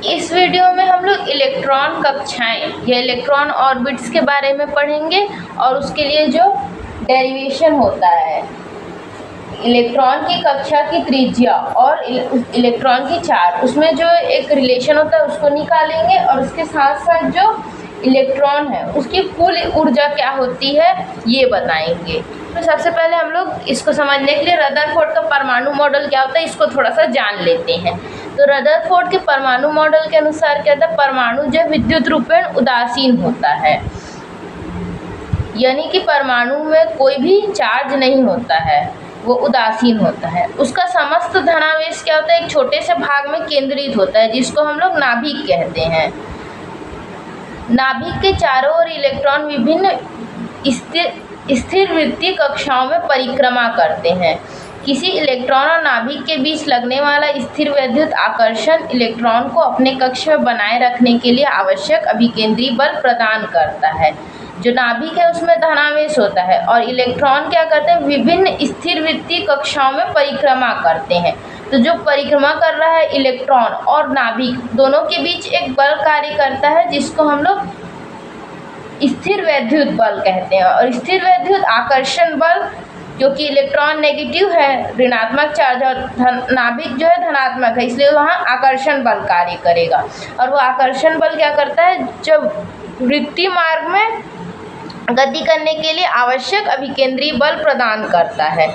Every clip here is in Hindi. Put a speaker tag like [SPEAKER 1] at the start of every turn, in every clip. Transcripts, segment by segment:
[SPEAKER 1] इस वीडियो में हम लोग इलेक्ट्रॉन कक्षाएं या इलेक्ट्रॉन ऑर्बिट्स के बारे में पढ़ेंगे और उसके लिए जो डेरिवेशन होता है, इलेक्ट्रॉन की कक्षा की त्रिज्या और इलेक्ट्रॉन की चार्ज, उसमें जो एक रिलेशन होता है उसको निकालेंगे और उसके साथ साथ जो इलेक्ट्रॉन है उसकी कुल ऊर्जा क्या होती है ये बताएंगे। तो सबसे पहले हम लोग इसको समझने के लिए रदरफोर्ड का परमाणु मॉडल क्या होता है इसको थोड़ा सा जान लेते हैं। तो रदरफोर्ड के परमाणु मॉडल के अनुसार क्या होता है, परमाणु जो विद्युत रूपेण उदासीन होता है, यानी कि परमाणु में कोई भी चार्ज नहीं होता है, वो उदासीन होता है। उसका समस्त धनावेश क्या होता है, एक छोटे से भाग में केंद्रित होता है जिसको हम लोग नाभिक कहते हैं। नाभिक के चारों ओर इलेक्ट्रॉन विभिन्न स्थिर वृत्तीय कक्षाओं में परिक्रमा करते हैं। किसी इलेक्ट्रॉन और नाभिक के बीच लगने वाला स्थिर वैद्युत आकर्षण इलेक्ट्रॉन को अपने कक्ष में बनाए रखने के लिए आवश्यक अभिकेंद्री बल प्रदान करता है। जो नाभिक है उसमें धनावेश होता है और इलेक्ट्रॉन क्या करते हैं, विभिन्न स्थिर वृत्तीय कक्षाओं में परिक्रमा करते हैं। तो जो परिक्रमा कर रहा है इलेक्ट्रॉन और नाभिक दोनों के बीच एक बल कार्य करता है जिसको हम लोग स्थिर वैद्युत बल कहते हैं। और स्थिर वैद्युत आकर्षण बल, क्योंकि इलेक्ट्रॉन नेगेटिव है, ऋणात्मक चार्ज, और नाभिक जो है धनात्मक है, इसलिए वहाँ आकर्षण बल कार्य करेगा। और वो आकर्षण बल क्या करता है, जब वृत्तीय मार्ग में गति करने के लिए आवश्यक अभिकेंद्री बल प्रदान करता है।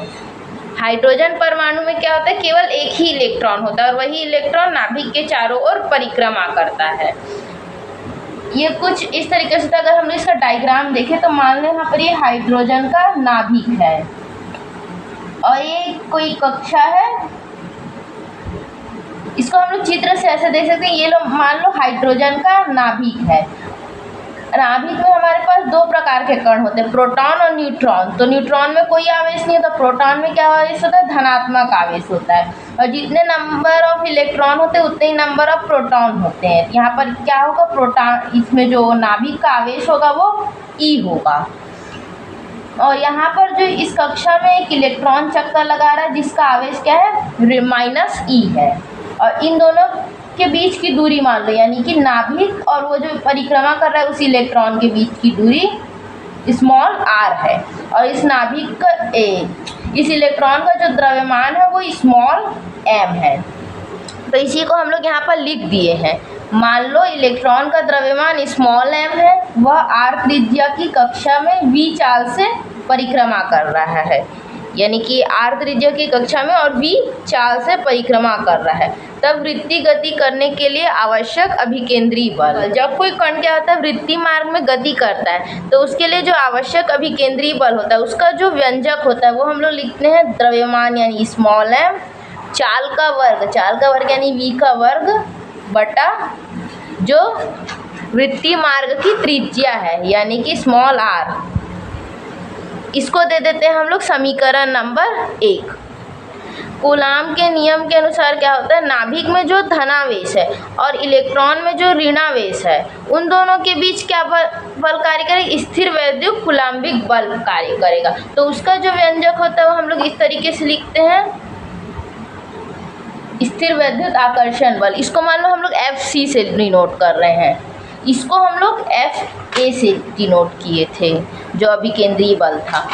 [SPEAKER 1] हाइड्रोजन परमाणु में क्या होता है, केवल एक ही इलेक्ट्रॉन होता है और वही इलेक्ट्रॉन नाभिक के चारों ओर परिक्रमा करता है। ये कुछ इस तरीके से, अगर हम इसका डायग्राम देखें तो मान लें यहाँ पर ये हाइड्रोजन का नाभिक है और ये कोई कक्षा है। इसको हम लोग चित्र से ऐसे देख सकते हैं, ये लोग मान लो हाइड्रोजन का नाभिक है। नाभिक में हमारे पास दो प्रकार के कण होते हैं, प्रोटॉन और न्यूट्रॉन। तो न्यूट्रॉन में कोई आवेश नहीं होता, प्रोटॉन में क्या आवेश होता है, धनात्मक आवेश होता है। और जितने नंबर ऑफ इलेक्ट्रॉन होते हैं उतने ही नंबर ऑफ प्रोटॉन होते हैं। यहाँ पर क्या होगा, प्रोटॉन, इसमें जो नाभिक का आवेश होगा वो ई होगा। और यहाँ पर जो इस कक्षा में एक इलेक्ट्रॉन चक्कर लगा रहा है जिसका आवेश क्या है, माइनस ई है। और इन दोनों के बीच की दूरी मान लो, यानी कि नाभिक और वो जो परिक्रमा कर रहा है उस इलेक्ट्रॉन के बीच की दूरी स्मॉल r है। और इस नाभिक का इस इलेक्ट्रॉन का जो द्रव्यमान है वो स्मॉल m है। तो इसी को हम लोग यहाँ पर लिख दिए हैं। मान लो इलेक्ट्रॉन का द्रव्यमान स्मॉल m है, वह r त्रिज्या की कक्षा में v चाल से परिक्रमा कर रहा है, यानी कि r त्रिज्या की कक्षा में और v चाल से परिक्रमा कर रहा है। तब वृत्तीय गति करने के लिए आवश्यक अभिकेंद्री बल, जब कोई कण क्या होता है वृत्तीय मार्ग में गति करता है तो उसके लिए जो आवश्यक अभिकेंद्री बल होता है उसका जो व्यंजक होता है वो हम लोग लिखते हैं द्रव्यमान यानी स्मॉल m, चाल का वर्ग यानी v का वर्ग बटा जो वृत्तीय मार्ग की त्रिज्या है यानी कि स्मॉल r। इसको दे देते हैं हम लोग समीकरण नंबर 1। कूलाम के नियम के अनुसार क्या होता है, नाभिक में जो धनावेश है और इलेक्ट्रॉन में जो ऋणावेश है उन दोनों के बीच क्या बल कार्य करेगा, स्थिर वैद्युत कूलाम्बिक बल कार्य करेगा। तो उसका जो व्यंजक होता है वो हम लोग इस तरीके से लिखते हैं, स्थिर वैद्युत आकर्षण बल। इसको मान लो हम लोग FC से डिनोट कर रहे हैं, इसको हम लोग FA से डिनोट किए थे जो अभिकेंद्रीय बल था।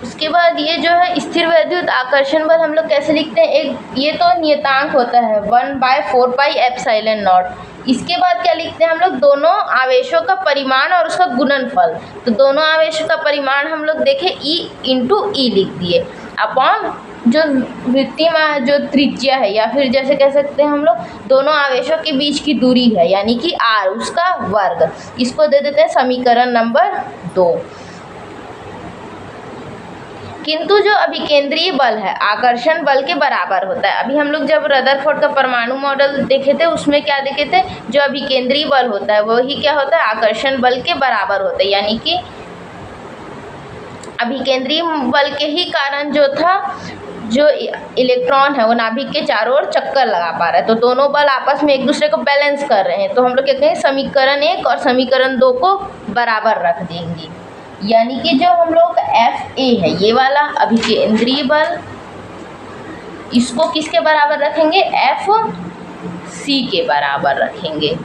[SPEAKER 1] उसके बाद ये जो है स्थिर वैद्युत आकर्षण बल हम लोग कैसे लिखते हैं, एक ये तो नियतांक होता है 1/4πε0। इसके बाद क्या लिखते हैं हम लोग, दोनों आवेशों का परिमाण और उसका गुणनफल। तो दोनों आवेशों का परिमाण हम लोग देखें E × E लिख दिए अपॉन जो वृत्तीय जो त्रिज्या है, या फिर जैसे कह सकते हैं हम लोग दोनों आवेशों के बीच की दूरी है यानी कि r, उसका वर्ग। इसको दे देते हैं समीकरण नंबर 2। किंतु जो अभिकेंद्रीय बल है आकर्षण बल के बराबर होता है। अभी हम लोग जब रदरफोर्ड का परमाणु मॉडल देखे थे उसमें क्या देखे थे, जो अभिकेंद्रीय बल होता है वही क्या होता है, आकर्षण बल के बराबर होता है। यानी कि अभिकेंद्रीय बल के ही कारण जो था, जो इलेक्ट्रॉन है वो नाभिक के चारों ओर चक्कर लगा पा रहा है, तो दोनों बल आपस में एक दूसरे को बैलेंस कर रहे हैं। तो हम लोग क्या कहें, समीकरण 1 और समीकरण 2 को बराबर रख देंगे। यानी कि जो हम लोग FA है ये वाला अभिकेंद्रीय बल, इसको किसके बराबर रखेंगे, F C के बराबर रखेंगे।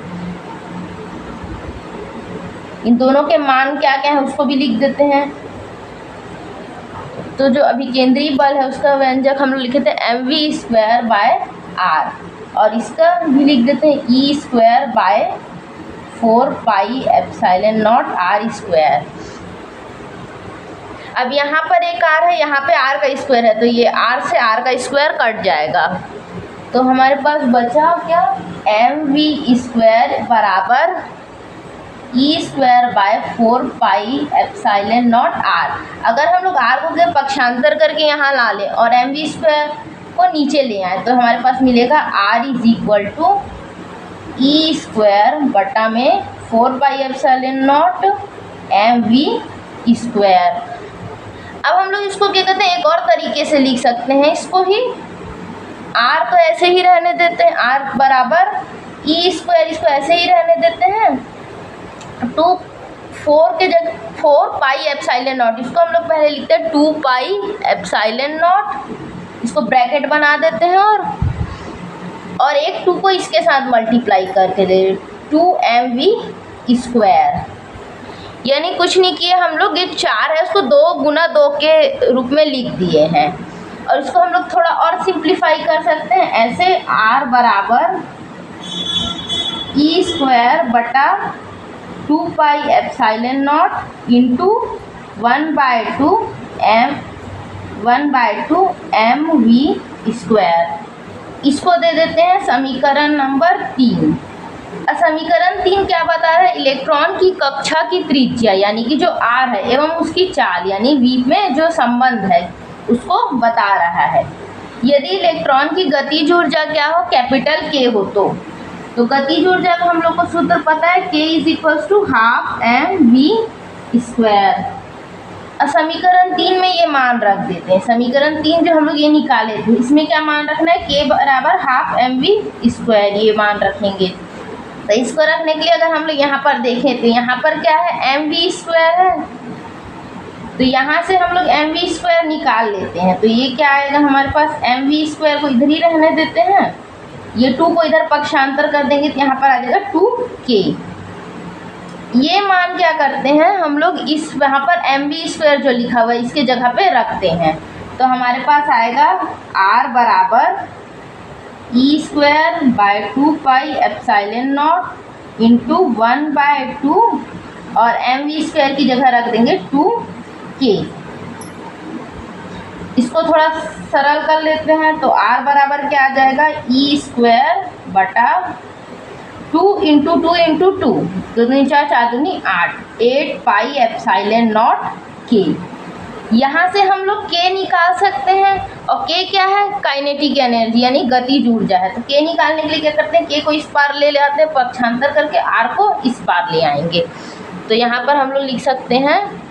[SPEAKER 1] इन दोनों के मान क्या क्या है उसको भी लिख देते हैं। तो जो अभिकेंद्रीय बल है उसका व्यंजक हम लोग लिखे थे mv²/r, और इसका भी लिख देते हैं e²/4πε0r²। अब यहाँ पर एक r है, यहाँ पे r का स्क्वायर है, तो ये r से r का स्क्वायर कट जाएगा। तो हमारे पास बचा क्या, mv² बराबर e²/4πε0r। अगर हम लोग r को पक्षांतर करके यहाँ ला लें और mv² को नीचे ले आए तो हमारे पास मिलेगा r e² बटा में 4πε0 mv²। अब हम लोग इसको क्या कहते हैं, एक और तरीके से लिख सकते हैं इसको ही। r तो ऐसे ही रहने देते हैं, r बराबर e², इसको ऐसे ही रहने देते हैं। 4 के जगह 4πε0, इसको हम लोग पहले लिखते हैं 2πε0, इसको ब्रैकेट बना देते हैं और एक 2 को इसके साथ मल्टीप्लाई करके दे 2mv²। यानी कुछ नहीं किए हम लोग, ये 4 है उसको 2 गुना 2 के रूप में लिख दिए हैं। और इसको हम लोग थोड़ा और सिंप्लीफाई कर सकते हैं ऐसे, r बराबर e² बटा 2πε0 इंटू 1/2 mv²। इसको दे देते हैं समीकरण नंबर 3। समीकरण 3 क्या बता रहा है, इलेक्ट्रॉन की कक्षा की त्रिज्या यानी कि जो r है एवं उसकी चाल यानी v में जो संबंध है उसको बता रहा है। यदि इलेक्ट्रॉन की गतिज ऊर्जा क्या हो, कैपिटल K हो तो गतिज ऊर्जा का हम लोग को सूत्र पता है, K = 12mv²। समीकरण 3 में ये मान रख देते हैं। समीकरण 3 जो हम लोग ये निकाले थे इसमें क्या मान रखना है, K बराबर 12mv², ये मान रखेंगे। तो इसको रखने के लिए अगर हम लोग यहाँ पर देखें तो यहाँ पर क्या है, mv² है, तो यहाँ से हम लोग mv² निकाल लेते हैं। तो ये क्या आएगा हमारे पास, mv² को इधर ही रहने देते हैं, ये 2 को इधर पक्षांतर कर देंगे तो यहाँ पर आ जाएगा 2k। ये मान क्या करते हैं हम लोग, इस यहाँ पर mv² जो लिखा हुआ है इसके जगह पे रखते हैं। तो हमारे पास आएगा r बराबर e²/2πε0 इंटू 1/2 और mv² की जगह रख देंगे 2k। इसको थोड़ा सरल कर लेते हैं तो r बराबर क्या आ जाएगा, e² बटा 2 इंटू 2 इंटू 2, 2 दूनी 4 4 दूनी 8 k। यहाँ से हम लोग k निकाल सकते हैं और k क्या है, काइनेटिक एनर्जी यानी गतिज ऊर्जा है। तो k निकालने के लिए क्या करते हैं, k को इस पार ले आते हैं, पक्षांतर करके r को इस पार ले आएंगे। तो यहाँ पर हम लोग लिख सकते हैं,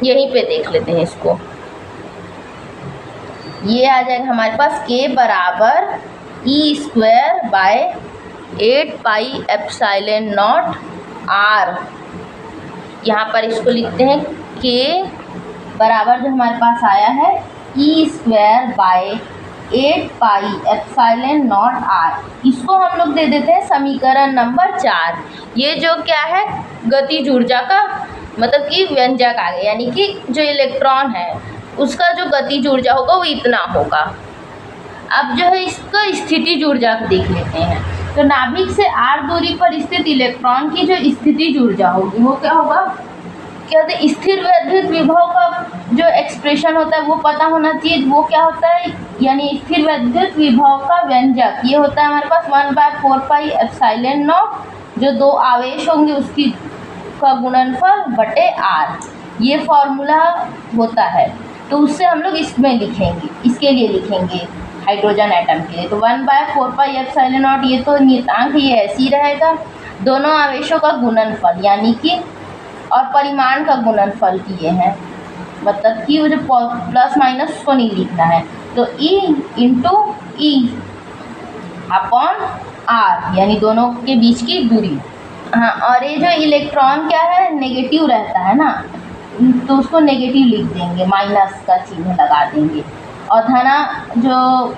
[SPEAKER 1] यहीं पे देख लेते हैं इसको, ये आ जाएगा हमारे पास k बराबर e²/8πε0 r। यहाँ पर इसको लिखते हैं k बराबर जो हमारे पास आया है e²/8πε0 r। इसको हम लोग दे देते हैं समीकरण नंबर 4। ये जो क्या है, गतिज ऊर्जा का मतलब कि व्यंजक आ गया, यानी कि जो इलेक्ट्रॉन है उसका जो गतिज ऊर्जा होगा वो इतना होगा। अब जो है इसका स्थितिज ऊर्जा देख लेते हैं। तो नाभिक से r दूरी पर स्थित इलेक्ट्रॉन की जो स्थितिज ऊर्जा होगी वो क्या होगा, क्या होता है, स्थिर वैद्युत विभव का जो एक्सप्रेशन होता है वो पता होना चाहिए। वो क्या होता है, यानी स्थिर वैद्युत विभव का व्यंजक ये होता है हमारे पास 1/4πε0, जो 2 आवेश होंगे उसकी का गुणनफल बटे r, ये फॉर्मूला होता है। तो उससे हम लोग इसमें लिखेंगे, इसके लिए लिखेंगे हाइड्रोजन एटम के लिए। तो 1/4πε0 ये तो नियतांक ये ऐसे ही रहेगा, दोनों आवेशों का गुणनफल यानी कि और परिमाण का गुणनफल किए हैं, मतलब कि वो जो प्लस माइनस उसको नहीं लिखना है। तो E इंटू ई अपॉन r यानी दोनों के बीच की दूरी। हाँ, और ये जो इलेक्ट्रॉन क्या है, नेगेटिव रहता है ना, तो उसको नेगेटिव लिख देंगे, माइनस का चिन्ह लगा देंगे। और जो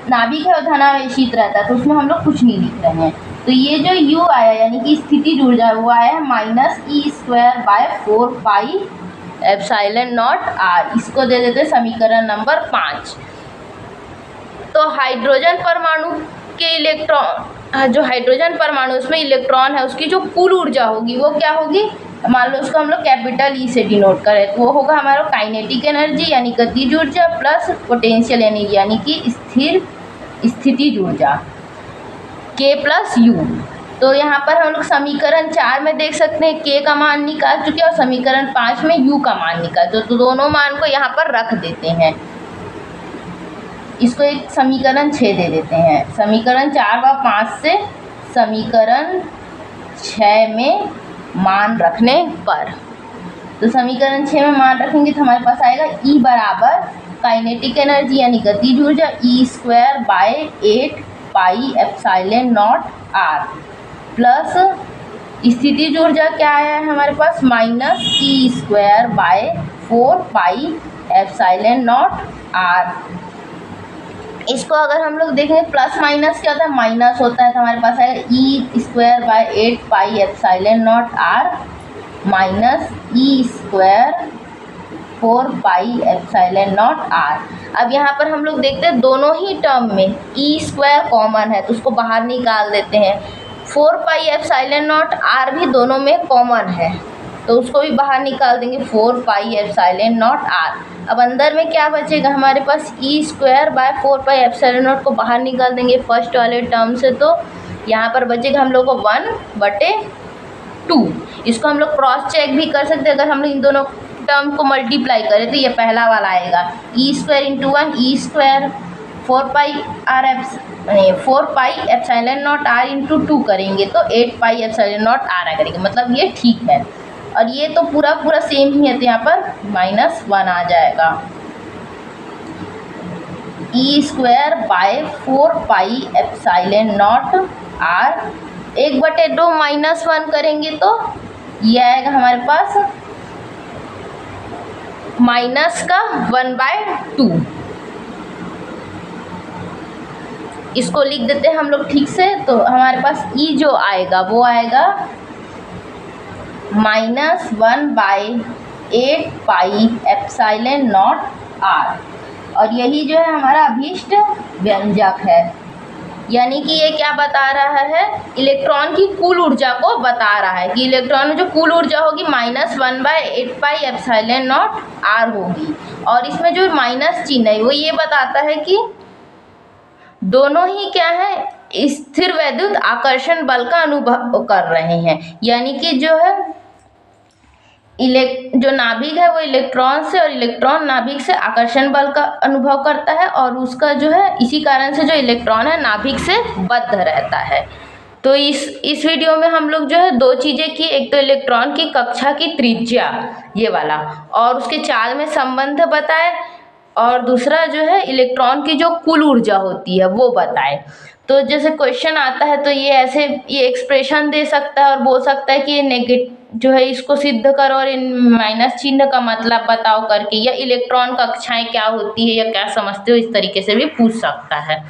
[SPEAKER 1] नाभिक है वो धनावेशित रहता है, तो उसमें हम लोग कुछ नहीं लिख रहे हैं। तो ये जो u आया यानी कि स्थितिज ऊर्जा वो आया है -e²/4πε0r। इसको दे देते समीकरण नंबर 5। तो हाइड्रोजन परमाणु के जो हाइड्रोजन परमाणु उसमें इलेक्ट्रॉन है उसकी जो कुल ऊर्जा होगी वो क्या होगी, मान लो उसको हम लोग कैपिटल ई से डिनोट करें तो वो होगा हमारा काइनेटिक एनर्जी यानी गतिज ऊर्जा प्लस पोटेंशियल एनर्जी यानी कि स्थितिज ऊर्जा K प्लस U। तो यहाँ पर हम लोग समीकरण 4 में देख सकते हैं K का मान निकाल चुके हैं और समीकरण 5 में U का मान निकाल, तो दोनों मान को यहाँ पर रख देते हैं। इसको एक समीकरण 6 दे देते हैं। समीकरण 4 व 5 से समीकरण 6 में मान रखने पर, तो समीकरण 6 में मान रखेंगे तो हमारे पास आएगा E बराबर काइनेटिक एनर्जी यानी गतिज ऊर्जा e²/8πε0r प्लस स्थितिज ऊर्जा क्या आया है हमारे पास -e²/4πε0r। इसको अगर हम लोग देखें प्लस माइनस क्या होता है, माइनस होता है, तो हमारे पास आएगा e²/8πε0r माइनस e²/4πε0r। अब यहाँ पर हम लोग देखते हैं दोनों ही टर्म में e² कॉमन है तो उसको बाहर निकाल देते हैं। 4πε0r भी दोनों में कॉमन है तो उसको भी बाहर निकाल देंगे 4πε0r। अब अंदर में क्या बचेगा हमारे पास e²/4πε0 को बाहर निकाल देंगे फर्स्ट वाले टर्म से, तो यहाँ पर बचेगा हम लोग को 1/2। इसको हम लोग क्रॉस चेक भी कर सकते हैं, अगर हम लोग इन दोनों टर्म को मल्टीप्लाई करें तो ये पहला वाला आएगा e² × 1 e² 4πε0r इंटू 2 करेंगे तो 8πε0r करेंगे, मतलब ये ठीक है। और ये तो पूरा सेम ही है तो यहाँ पर -1 आ जाएगा। e²/4πε0r 1/2 -1 करेंगे तो ये आएगा हमारे पास -1/2। इसको लिख देते हैं हम लोग ठीक से, तो हमारे पास E जो आएगा वो आएगा -1/8πε0r और यही जो है हमारा अभीष्ट व्यंजक है। यानी कि ये क्या बता रहा है, इलेक्ट्रॉन की कुल ऊर्जा को बता रहा है कि इलेक्ट्रॉन में जो कुल ऊर्जा होगी -1/8πε0r होगी। और इसमें जो माइनस चिन्ह है वो ये बताता है कि दोनों ही क्या है, स्थिर वैद्युत आकर्षण बल का अनुभव कर रहे हैं। यानी कि जो है जो नाभिक है वो इलेक्ट्रॉन से और इलेक्ट्रॉन नाभिक से आकर्षण बल का अनुभव करता है और उसका जो है इसी कारण से जो इलेक्ट्रॉन है नाभिक से बद्ध रहता है। तो इस वीडियो में हम लोग जो है दो चीज़ें की, एक तो इलेक्ट्रॉन की कक्षा की त्रिज्या ये वाला और उसके चाल में संबंध बताए, और दूसरा जो है इलेक्ट्रॉन की जो कुल ऊर्जा होती है वो बताए। तो जैसे क्वेश्चन आता है तो ये ऐसे ये एक्सप्रेशन दे सकता है और बोल सकता है कि ये नेगेटिव जो है इसको सिद्ध करो और इन माइनस चिन्ह का मतलब बताओ करके, या इलेक्ट्रॉन कक्षाएं क्या होती है या क्या समझते हो, इस तरीके से भी पूछ सकता है।